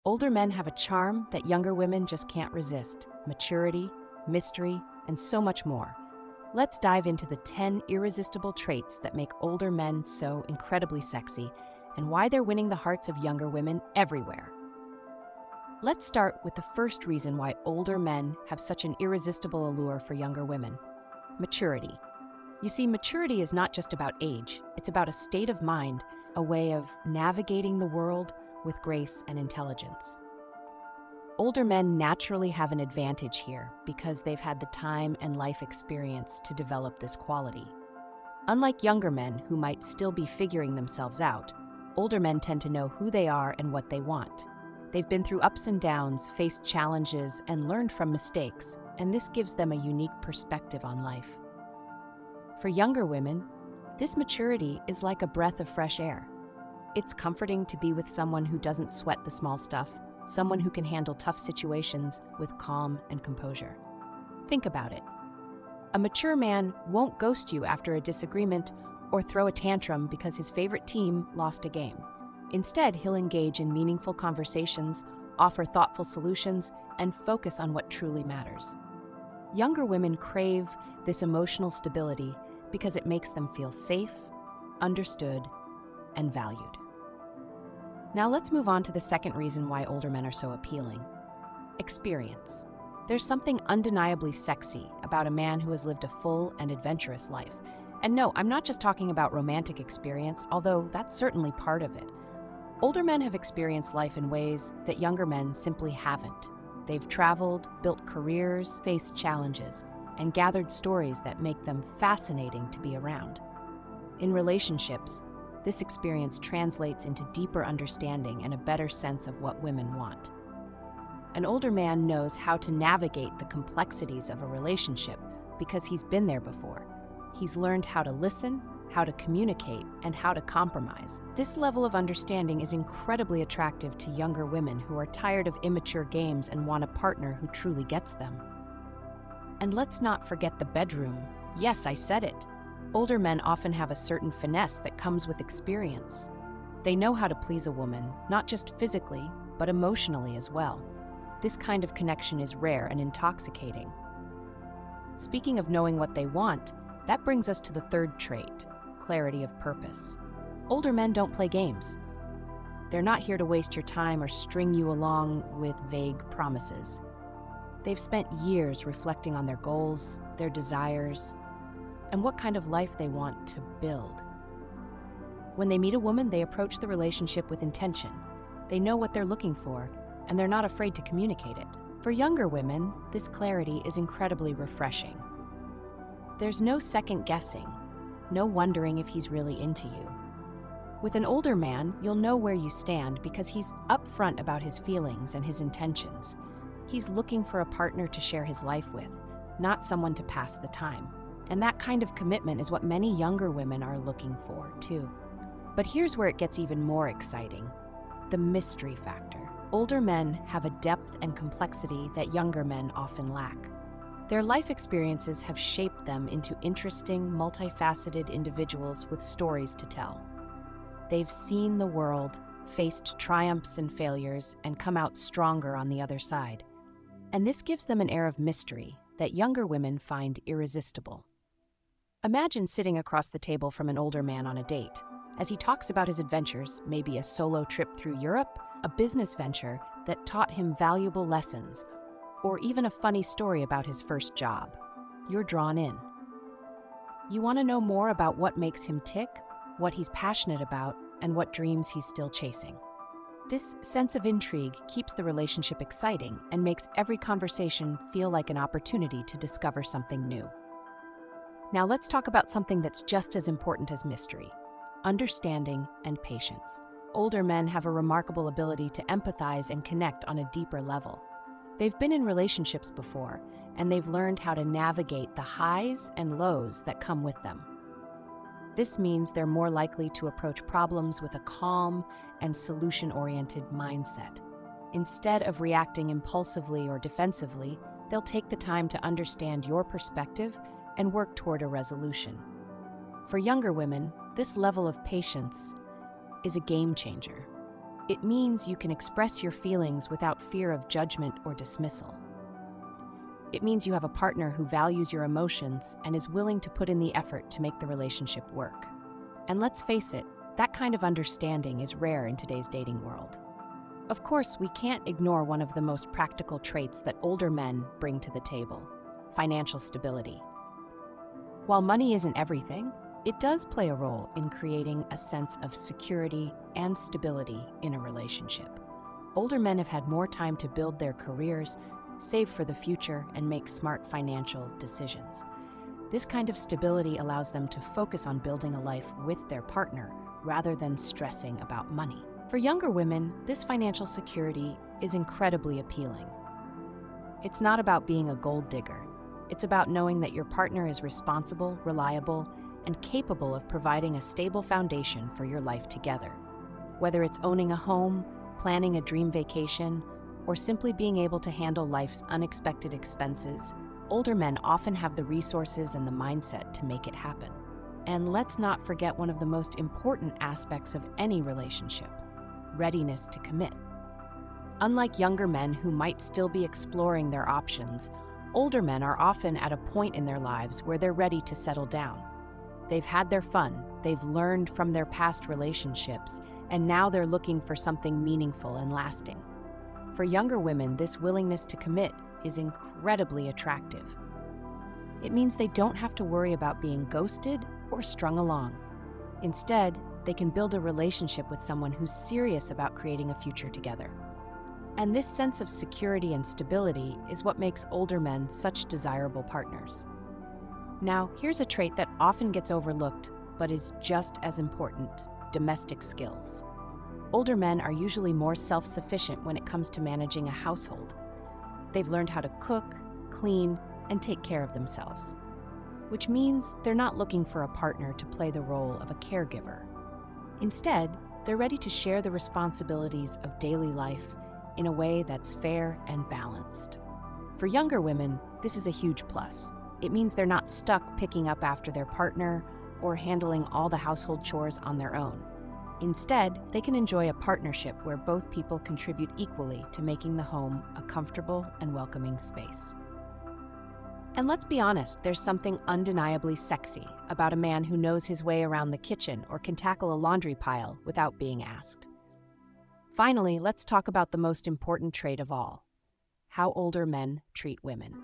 Older men have a charm that younger women just can't resist: maturity, mystery, and so much more. Let's dive into the 10 irresistible traits that make older men so incredibly sexy and why they're winning the hearts of younger women everywhere. Let's start with the first reason why older men have such an irresistible allure for younger women: maturity. You see, maturity is not just about age, it's about a state of mind, a way of navigating the world with grace and intelligence. Older men naturally have an advantage here because they've had the time and life experience to develop this quality. Unlike younger men who might still be figuring themselves out, older men tend to know who they are and what they want. They've been through ups and downs, faced challenges, and learned from mistakes, and this gives them a unique perspective on life. For younger women, this maturity is like a breath of fresh air. It's comforting to be with someone who doesn't sweat the small stuff, someone who can handle tough situations with calm and composure. Think about it. A mature man won't ghost you after a disagreement or throw a tantrum because his favorite team lost a game. Instead, he'll engage in meaningful conversations, offer thoughtful solutions, and focus on what truly matters. Younger women crave this emotional stability because it makes them feel safe, understood, and valued. Now let's move on to the second reason why older men are so appealing: experience. There's something undeniably sexy about a man who has lived a full and adventurous life. And no, I'm not just talking about romantic experience, although that's certainly part of it. Older men have experienced life in ways that younger men simply haven't. They've traveled, built careers, faced challenges, and gathered stories that make them fascinating to be around. In relationships, this experience translates into deeper understanding and a better sense of what women want. An older man knows how to navigate the complexities of a relationship because he's been there before. He's learned how to listen, how to communicate, and how to compromise. This level of understanding is incredibly attractive to younger women who are tired of immature games and want a partner who truly gets them. And let's not forget the bedroom. Yes, I said it. Older men often have a certain finesse that comes with experience. They know how to please a woman, not just physically, but emotionally as well. This kind of connection is rare and intoxicating. Speaking of knowing what they want, that brings us to the third trait: clarity of purpose. Older men don't play games. They're not here to waste your time or string you along with vague promises. They've spent years reflecting on their goals, their desires, and what kind of life they want to build. When they meet a woman, they approach the relationship with intention. They know what they're looking for, and they're not afraid to communicate it. For younger women, this clarity is incredibly refreshing. There's no second guessing, no wondering if he's really into you. With an older man, you'll know where you stand because he's upfront about his feelings and his intentions. He's looking for a partner to share his life with, not someone to pass the time. And that kind of commitment is what many younger women are looking for, too. But here's where it gets even more exciting: the mystery factor. Older men have a depth and complexity that younger men often lack. Their life experiences have shaped them into interesting, multifaceted individuals with stories to tell. They've seen the world, faced triumphs and failures, and come out stronger on the other side. And this gives them an air of mystery that younger women find irresistible. Imagine sitting across the table from an older man on a date. As he talks about his adventures, maybe a solo trip through Europe, a business venture that taught him valuable lessons, or even a funny story about his first job. You're drawn in. You want to know more about what makes him tick, what he's passionate about, and what dreams he's still chasing. This sense of intrigue keeps the relationship exciting and makes every conversation feel like an opportunity to discover something new. Now let's talk about something that's just as important as mystery: understanding and patience. Older men have a remarkable ability to empathize and connect on a deeper level. They've been in relationships before, and they've learned how to navigate the highs and lows that come with them. This means they're more likely to approach problems with a calm and solution-oriented mindset. Instead of reacting impulsively or defensively, they'll take the time to understand your perspective and work toward a resolution. For younger women, this level of patience is a game changer. It means you can express your feelings without fear of judgment or dismissal. It means you have a partner who values your emotions and is willing to put in the effort to make the relationship work. And let's face it, that kind of understanding is rare in today's dating world. Of course, we can't ignore one of the most practical traits that older men bring to the table: financial stability. While money isn't everything, it does play a role in creating a sense of security and stability in a relationship. Older men have had more time to build their careers, save for the future, and make smart financial decisions. This kind of stability allows them to focus on building a life with their partner rather than stressing about money. For younger women, this financial security is incredibly appealing. It's not about being a gold digger. It's about knowing that your partner is responsible, reliable, and capable of providing a stable foundation for your life together. Whether it's owning a home, planning a dream vacation, or simply being able to handle life's unexpected expenses, older men often have the resources and the mindset to make it happen. And let's not forget one of the most important aspects of any relationship: readiness to commit. Unlike younger men who might still be exploring their options, older men are often at a point in their lives where they're ready to settle down. They've had their fun, they've learned from their past relationships, and now they're looking for something meaningful and lasting. For younger women, this willingness to commit is incredibly attractive. It means they don't have to worry about being ghosted or strung along. Instead, they can build a relationship with someone who's serious about creating a future together. And this sense of security and stability is what makes older men such desirable partners. Now, here's a trait that often gets overlooked, but is just as important: domestic skills. Older men are usually more self-sufficient when it comes to managing a household. They've learned how to cook, clean, and take care of themselves, which means they're not looking for a partner to play the role of a caregiver. Instead, they're ready to share the responsibilities of daily life in a way that's fair and balanced. For younger women, this is a huge plus. It means they're not stuck picking up after their partner or handling all the household chores on their own. Instead, they can enjoy a partnership where both people contribute equally to making the home a comfortable and welcoming space. And let's be honest, there's something undeniably sexy about a man who knows his way around the kitchen or can tackle a laundry pile without being asked. Finally, let's talk about the most important trait of all: how older men treat women.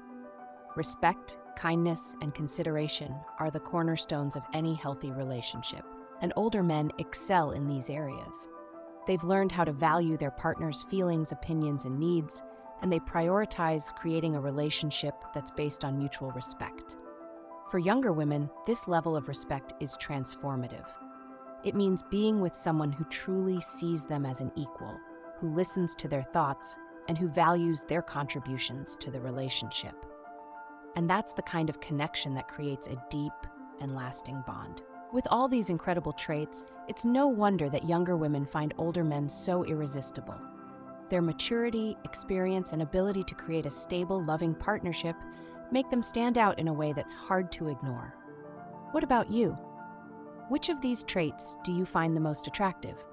Respect, kindness, and consideration are the cornerstones of any healthy relationship, and older men excel in these areas. They've learned how to value their partner's feelings, opinions, and needs, and they prioritize creating a relationship that's based on mutual respect. For younger women, this level of respect is transformative. It means being with someone who truly sees them as an equal, who listens to their thoughts, and who values their contributions to the relationship. And that's the kind of connection that creates a deep and lasting bond. With all these incredible traits, it's no wonder that younger women find older men so irresistible. Their maturity, experience, and ability to create a stable, loving partnership make them stand out in a way that's hard to ignore. What about you? Which of these traits do you find the most attractive?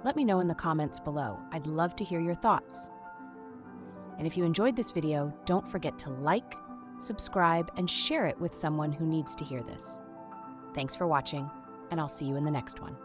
Let me know in the comments below. I'd love to hear your thoughts. And if you enjoyed this video, don't forget to like, subscribe, and share it with someone who needs to hear this. Thanks for watching, and I'll see you in the next one.